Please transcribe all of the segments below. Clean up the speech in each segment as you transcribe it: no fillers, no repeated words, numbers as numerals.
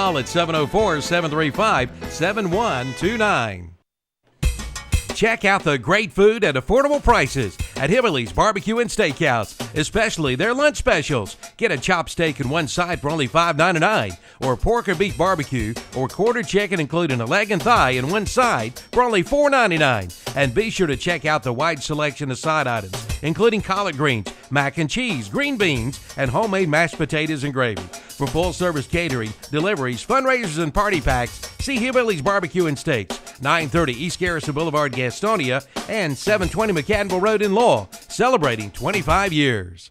call at 704-735-7129. Check out the great food at affordable prices at Hillbilly's Barbecue and Steakhouse, especially their lunch specials. Get a chopped steak and one side for only $5.99, or pork or beef barbecue, or quarter chicken including a leg and thigh and one side for only $4.99. And be sure to check out the wide selection of side items, including collard greens, mac and cheese, green beans, and homemade mashed potatoes and gravy. For full-service catering, deliveries, fundraisers, and party packs, see Hillbilly's Barbecue and Steaks, 930 East Garrison Boulevard, Gastonia, and 720 McCannville Road in Lowell, celebrating 25 years.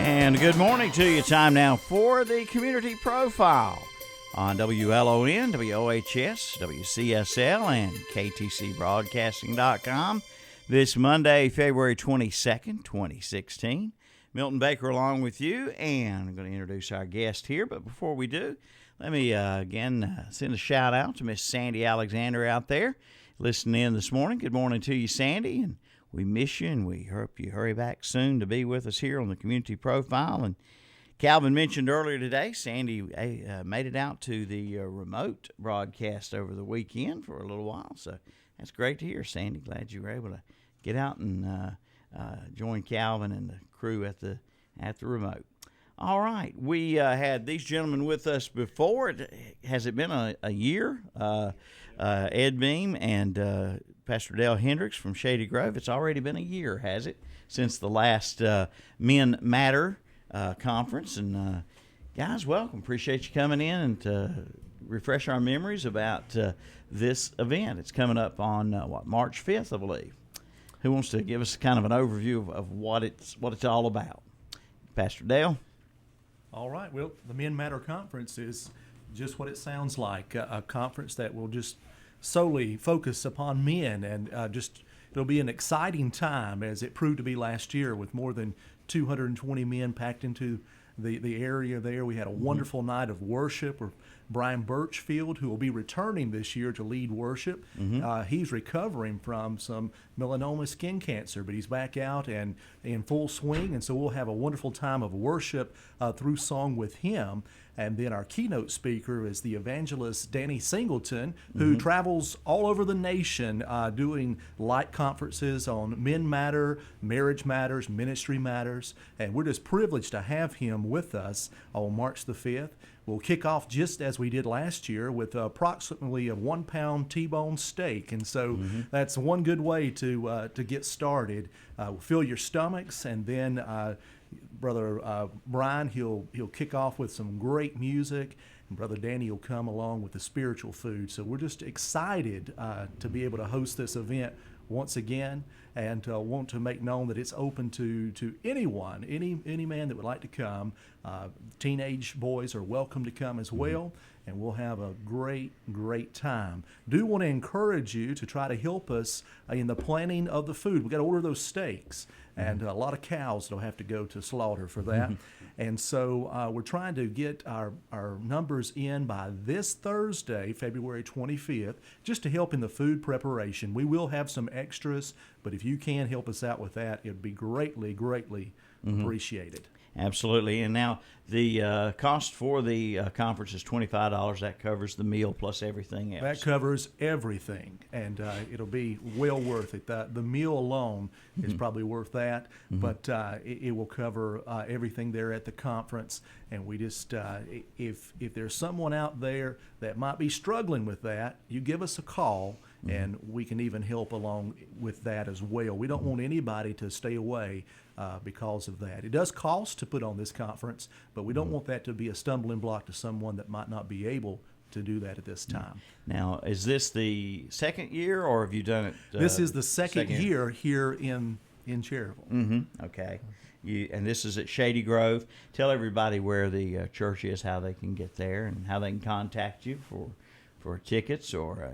And good morning to you. Time now for the Community Profile on WLON, WOHS, WCSL, and KTCBroadcasting.com. This Monday, February 22nd, 2016. Milton Baker along with you, and I'm going to introduce our guest here. But before we do, let me again send a shout out to Miss Sandy Alexander out there listening in this morning. Good morning to you, Sandy, and we miss you, and we hope you hurry back soon to be with us here on the Community Profile. And Calvin mentioned earlier today, Sandy made it out to the remote broadcast over the weekend for a little while. So that's great to hear, Sandy. Glad you were able to get out and join Calvin and the crew at the remote. All right, we had these gentlemen with us before. Has it been a year? Ed Beam and Pastor Dale Hendricks from Shady Grove. It's already been a year, has it, since the last Men Matter conference. And guys, welcome. Appreciate you coming in and to refresh our memories about this event. It's coming up on March 5th, I believe. Who wants to give us kind of an overview of what it's all about? Pastor Dale. All right. Well, the Men Matter Conference is just what it sounds like, a conference that will just solely focus upon men, and it'll be an exciting time, as it proved to be last year, with more than 220 men packed into the area there. We had a wonderful night of worship with Brian Birchfield, who will be returning this year to lead worship. He's recovering from some melanoma skin cancer, but he's back out and in full swing, and so we'll have a wonderful time of worship through song with him. And then our keynote speaker is the evangelist Danny Singleton, who travels all over the nation doing light conferences on Men Matter, Marriage Matters, Ministry Matters. And we're just privileged to have him with us on March the 5th. We'll kick off just as we did last year with approximately a 1 pound T-bone steak. And so that's one good way to get started. Fill your stomachs, and then Brother Brian, he'll kick off with some great music, and Brother Danny will come along with the spiritual food. So we're just excited to be able to host this event once again, and want to make known that it's open to anyone, any man that would like to come. Teenage boys are welcome to come as well, and we'll have a great time. Do want to encourage you to try to help us in the planning of the food. We've got to order those steaks, and a lot of cows will have to go to slaughter for that. And so we're trying to get our numbers in by this Thursday, February 25th, just to help in the food preparation. We will have some extras, but if you can help us out with that, it'd be greatly appreciated. Absolutely. And now the cost for the conference is $25. That covers the meal plus everything else. That covers everything, and it'll be well worth it. The meal alone is probably worth that, but it will cover everything there at the conference. And we just, if there's someone out there that might be struggling with that, you give us a call, and we can even help along with that as well. We don't want anybody to stay away because of that. It does cost to put on this conference, but we don't want that to be a stumbling block to someone that might not be able to do that at this time. Now, is this the second year, or have you done it? This is the second year here in Cherryville. Okay. And this is at Shady Grove. Tell everybody where the church is, how they can get there, and how they can contact you for tickets or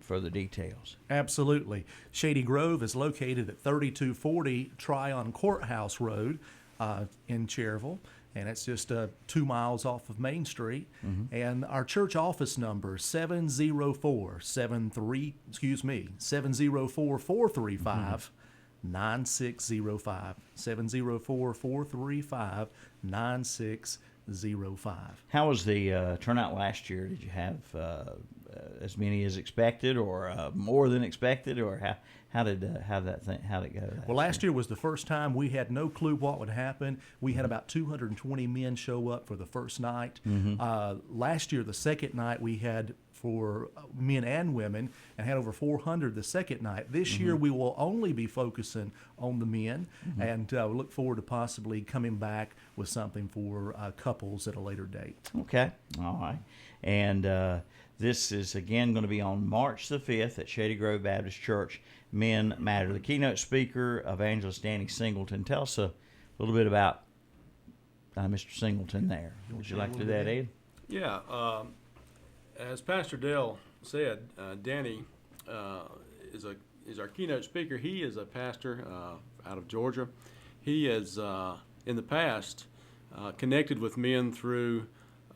further details. Absolutely. Shady Grove is located at 3240 Tryon Courthouse Road in Cherryville, and it's just 2 miles off of Main Street. And our church office number is 704-435 9605. 704-435-9605. How was the turnout last year? Did you have as many as expected, or more than expected, or how did it go? Well, last year was the first time. We had no clue what would happen. We had about 220 men show up for the first night. Last year, the second night, we had for men and women, and had over 400 the second night. This year we will only be focusing on the men, and we look forward to possibly coming back with something for couples at a later date. Okay, all right. And this is again going to be on March the 5th at Shady Grove Baptist Church. Men Matter. The keynote speaker, Evangelist Danny Singleton. Tell us a little bit about Mr. Singleton there. Would you like to do that, Ed? Yeah. As Pastor Dale said, Danny is our keynote speaker. He is a pastor out of Georgia. He has, in the past, connected with men through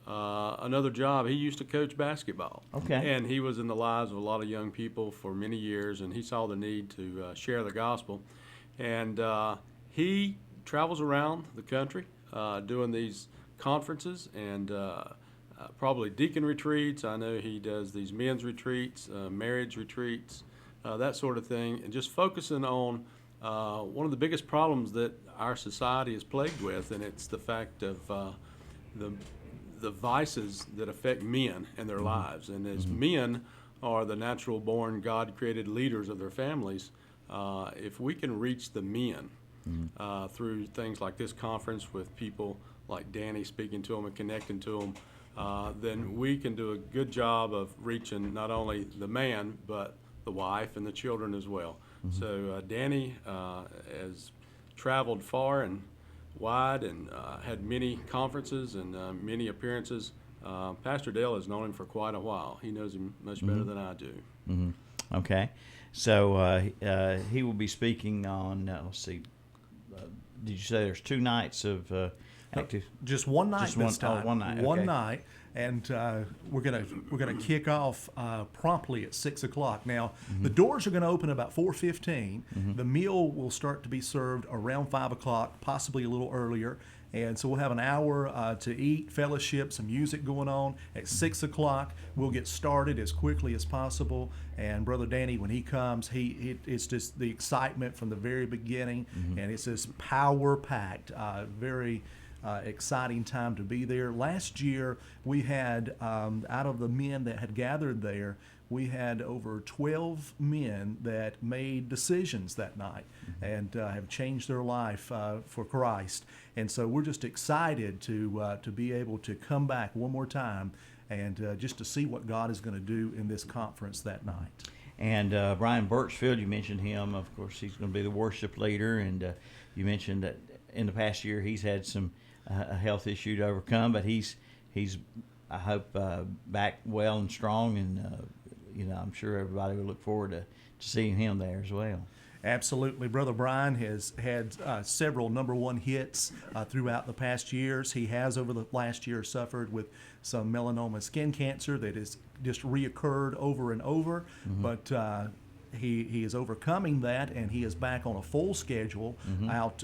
another job. He used to coach basketball. Okay. And he was in the lives of a lot of young people for many years, and he saw the need to share the gospel. And he travels around the country doing these conferences and probably deacon retreats. I know he does these men's retreats, marriage retreats, that sort of thing, and just focusing on one of the biggest problems that our society is plagued with, and it's the fact of the vices that affect men and their lives. And as men are the natural-born, God-created leaders of their families, if we can reach the men through things like this conference with people like Danny speaking to them and connecting to them, then we can do a good job of reaching not only the man, but the wife and the children as well. So Danny has traveled far and wide and had many conferences and many appearances. Pastor Dale has known him for quite a while. He knows him much better than I do. Okay. So he will be speaking on, let's see, did you say there's 2 nights of active? Just one night this time. One night. One Okay. night, and we're gonna kick off promptly at 6 o'clock. Now the doors are going to open about 4:15. The meal will start to be served around 5 o'clock, possibly a little earlier. And so we'll have an hour to eat, fellowship, some music going on. At 6 o'clock, we'll get started as quickly as possible. And Brother Danny, when he comes, it's just the excitement from the very beginning, and it's just power-packed, very exciting time to be there. Last year, we had, out of the men that had gathered there, we had over 12 men that made decisions that night and have changed their life for Christ. And so we're just excited to be able to come back one more time and just to see what God is going to do in this conference that night. And Brian Birchfield, you mentioned him. Of course, he's going to be the worship leader. And you mentioned that in the past year he's had some a health issue to overcome, but he's I hope back well and strong, and I'm sure everybody will look forward to seeing him there as well. Absolutely. Brother Brian has had several #1 hits throughout the past years. He has, over the last year, suffered with some melanoma skin cancer that has just reoccurred over and over. But he is overcoming that, and he is back on a full schedule out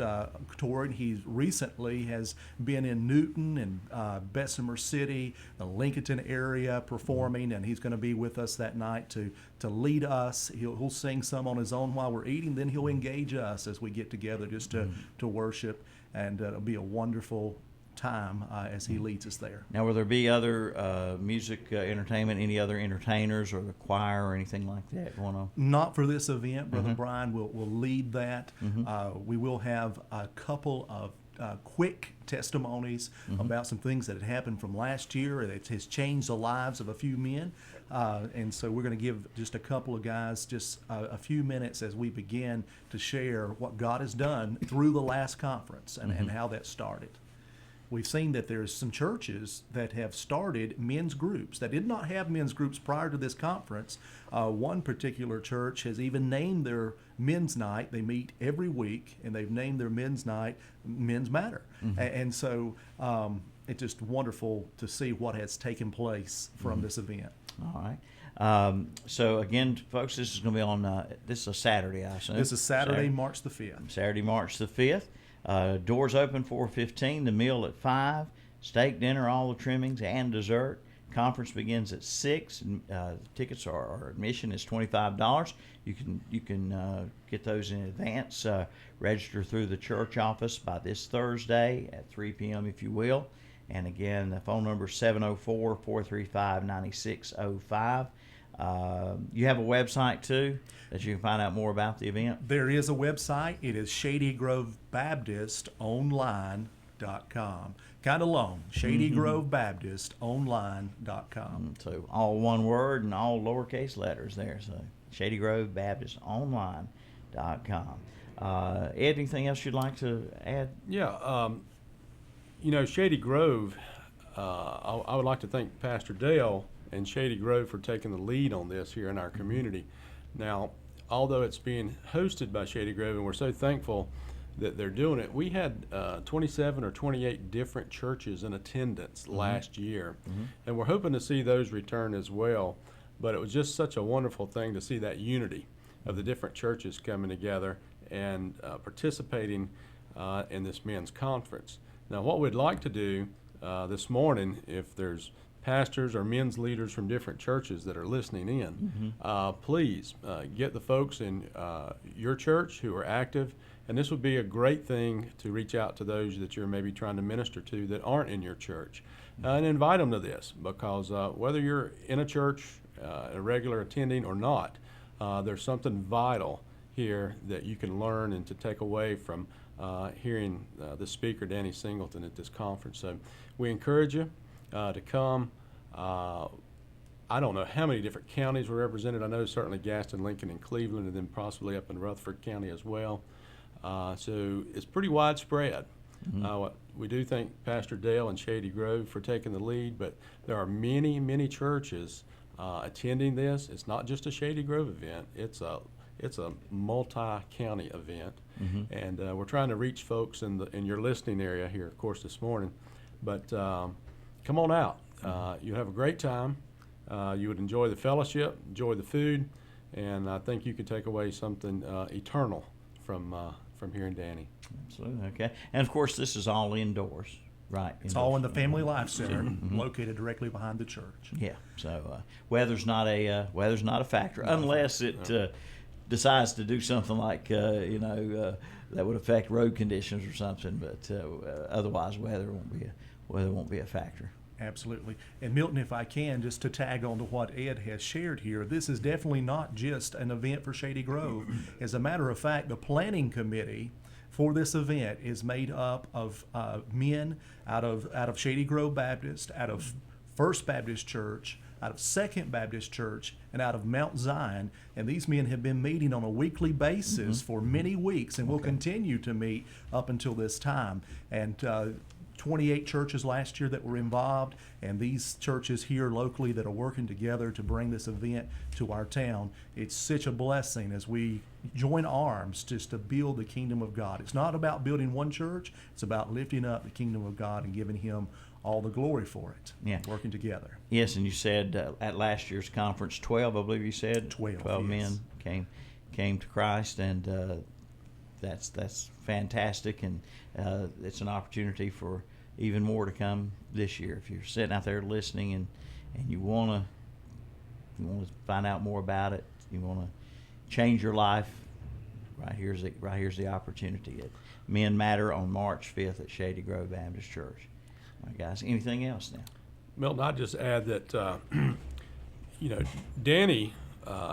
touring. He recently has been in Newton and Bessemer City, the Lincoln area performing, and he's going to be with us that night to lead us. He'll sing some on his own while we're eating, then he'll engage us as we get together just to worship, and it'll be a wonderful time as he leads us there. Now, will there be other music entertainment, any other entertainers or the choir or anything like that going on? Not for this event. Brother Brian will lead that. We will have a couple of quick testimonies about some things that had happened from last year that has changed the lives of a few men. And so we're going to give just a couple of guys just a few minutes as we begin to share what God has done through the last conference and how that started. We've seen that there's some churches that have started men's groups that did not have men's groups prior to this conference. One particular church has even named their men's night. They meet every week, and they've named their men's night Men's Matter. And so it's just wonderful to see what has taken place from this event. All right. So again, folks, this is going to be on, this is a Saturday, I assume. This is Saturday, March the 5th. Saturday, March the 5th. Doors open 4:15, the meal at 5, steak dinner, all the trimmings, and dessert. Conference begins at 6. Tickets or admission is $25. You can get those in advance. Register through the church office by this Thursday at 3 p.m. if you will. And again, the phone number is 704-435-9605. You have a website too that you can find out more about the event? There is a website. It is ShadyGroveBaptistOnline.com. Kind of long. ShadyGroveBaptistOnline.com. So all one word and all lowercase letters there. So ShadyGroveBaptistOnline.com. Ed, anything else you'd like to add? Yeah, Shady Grove, I would like to thank Pastor Dale and Shady Grove for taking the lead on this here in our community. Now, although it's being hosted by Shady Grove, and we're so thankful that they're doing it, we had 27 or 28 different churches in attendance last year, and we're hoping to see those return as well. But it was just such a wonderful thing to see that unity of the different churches coming together and participating in this men's conference. Now, what we'd like to do this morning, if there's pastors or men's leaders from different churches that are listening in, please get the folks in your church who are active, and this would be a great thing to reach out to those that you're maybe trying to minister to that aren't in your church, and invite them to this, because whether you're in a church, a regular attending or not, there's something vital here that you can learn and to take away from hearing the speaker, Danny Singleton, at this conference. So we encourage you to come. I don't know how many different counties were represented. I know certainly Gaston, Lincoln, and Cleveland, and then possibly up in Rutherford County as well. So it's pretty widespread. We do thank Pastor Dale and Shady Grove for taking the lead, but there are many, many churches attending this. It's not just a Shady Grove event. It's a multi-county event, and we're trying to reach folks in your listening area here, of course, this morning. But come on out. You'll have a great time. You would enjoy the fellowship, enjoy the food, and I think you could take away something eternal from hearing Danny. Absolutely. Okay. And of course, this is all indoors, right? It's all in the Family Life Center, located directly behind the church. Yeah. So weather's not a factor unless it decides to do something like that would affect road conditions or something. But otherwise, weather won't be a factor. Absolutely. And Milton, if I can, just to tag on to what Ed has shared here, this is definitely not just an event for Shady Grove. As a matter of fact, the planning committee for this event is made up of men out of Shady Grove Baptist, out of First Baptist Church, out of Second Baptist Church, and out of Mount Zion. And these men have been meeting on a weekly basis for many weeks and will continue to meet up until this time. And 28 churches last year that were involved, and these churches here locally that are working together to bring this event to our town. It's such a blessing as we join arms just to build the kingdom of God. It's not about building one church, it's about lifting up the kingdom of God and giving Him all the glory for it. Yeah. Working together. Yes, and you said at last year's conference, 12, I believe you said? 12, 12 yes. men came to Christ, and that's fantastic, and it's an opportunity for even more to come this year. If you're sitting out there listening and you want to find out more about it, you want to change your life, right here's the opportunity. Men Matter on March 5th at Shady Grove Baptist Church. All right, guys, anything else now? Milton, I'd just add that, Danny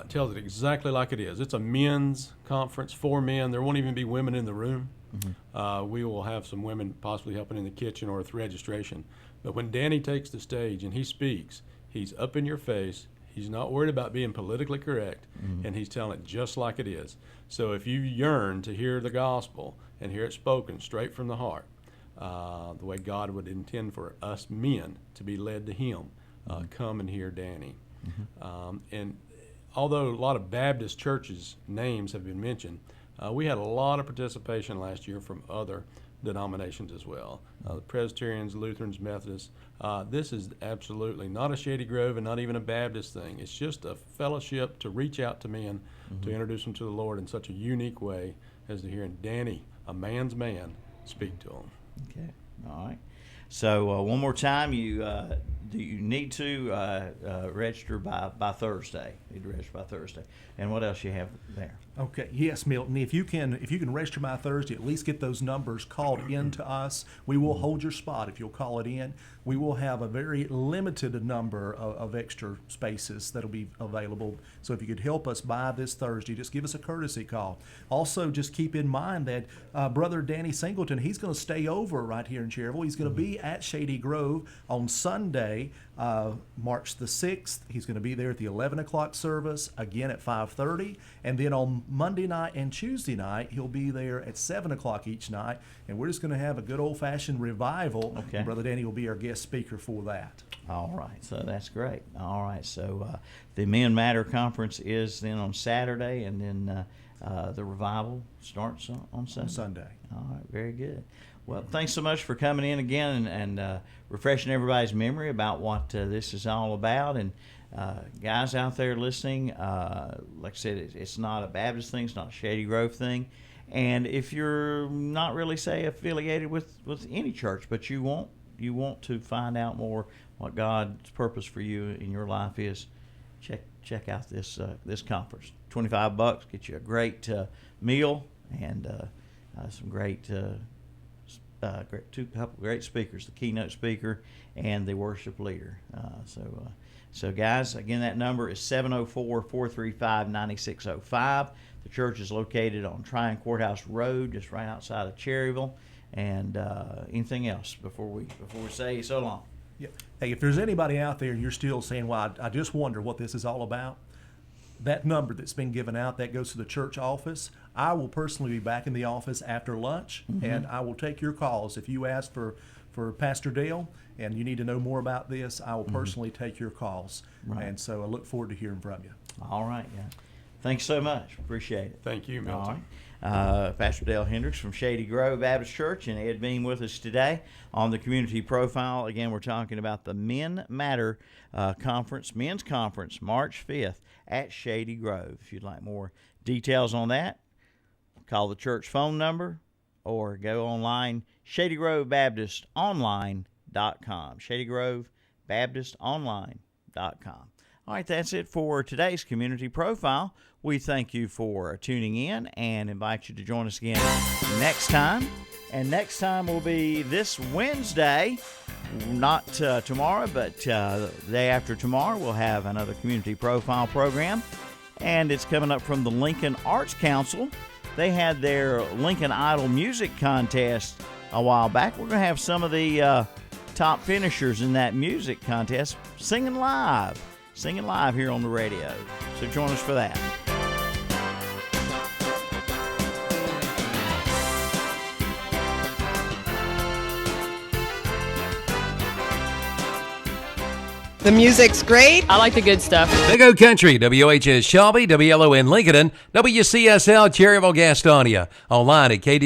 tells it exactly like it is. It's a men's conference for men. There won't even be women in the room. Mm-hmm. We will have some women possibly helping in the kitchen or with registration. But when Danny takes the stage and he speaks, he's up in your face. He's not worried about being politically correct, mm-hmm. and he's telling it just like it is. So if you yearn to hear the gospel and hear it spoken straight from the heart, the way God would intend for us men to be led to Him, come and hear Danny. Mm-hmm. And although a lot of Baptist churches' names have been mentioned, we had a lot of participation last year from other denominations as well. The Presbyterians, Lutherans, Methodists. This is absolutely not a Shady Grove and not even a Baptist thing. It's just a fellowship to reach out to men, mm-hmm. to introduce them to the Lord in such a unique way as to hearing Danny, a man's man, speak to them. Okay, all right. So one more time, you need to register by Thursday. You need to register by Thursday. And what else you have there? Okay. Yes, Milton. If you can register by Thursday, at least get those numbers called in to us. We will hold your spot if you'll call it in. We will have a very limited number of extra spaces that'll be available. So if you could help us by this Thursday, just give us a courtesy call. Also, just keep in mind that Brother Danny Singleton, he's going to stay over right here in Cherryville. He's going to be at Shady Grove on Sunday, March the 6th. He's going to be there at the 11 o'clock service, again at 5:30. And then on Monday night and Tuesday night, he'll be there at 7 o'clock each night. And we're just going to have a good old-fashioned revival. Okay. And Brother Danny will be our guest speaker for that. All right, so that's great. All right, so the Men Matter Conference is then on Saturday, and then the revival starts on Sunday. On Sunday. All right, very good. Well, thanks so much for coming in again and refreshing everybody's memory about what this is all about. And guys out there listening, like I said, it's not a Baptist thing, it's not a Shady Grove thing. And if you're not really, say, affiliated with any church, but you want to find out more what God's purpose for you in your life is, check out this conference. $25 get you a great meal and some couple great speakers, the keynote speaker and the worship leader. So guys, again, that number is 704-435-9605. The church is located on Tryon Courthouse Road, just right outside of Cherryville. And anything else before we say so long? Yeah. Hey, if there's anybody out there and you're still saying, well, I just wonder what this is all about, that number that's been given out, that goes to the church office. I will personally be back in the office after lunch, mm-hmm. and I will take your calls. If you ask for Pastor Dale and you need to know more about this, I will personally take your calls. Right. And so I look forward to hearing from you. All right, guys. Thanks so much. Appreciate it. Thank you, Milton. All right. Pastor Dale Hendricks from Shady Grove Baptist Church and Ed Beam with us today on the Community Profile. Again, we're talking about the Men Matter Conference, Men's Conference, March 5th at Shady Grove. If you'd like more details on that, call the church phone number or go online, ShadyGroveBaptistOnline.com, ShadyGroveBaptistOnline.com. All right, that's it for today's Community Profile. We thank you for tuning in and invite you to join us again next time. And next time will be this Wednesday, not tomorrow, but the day after tomorrow. We'll have another Community Profile program, and it's coming up from the Lincoln Arts Council. They had their Lincoln Idol music contest a while back. We're going to have some of the top finishers in that music contest singing live here on the radio. So join us for that. The music's great. I like the good stuff. Big O Country, WHS Shelby, WLON Lincoln, WCSL Cherryville Gastonia. Online at KDC.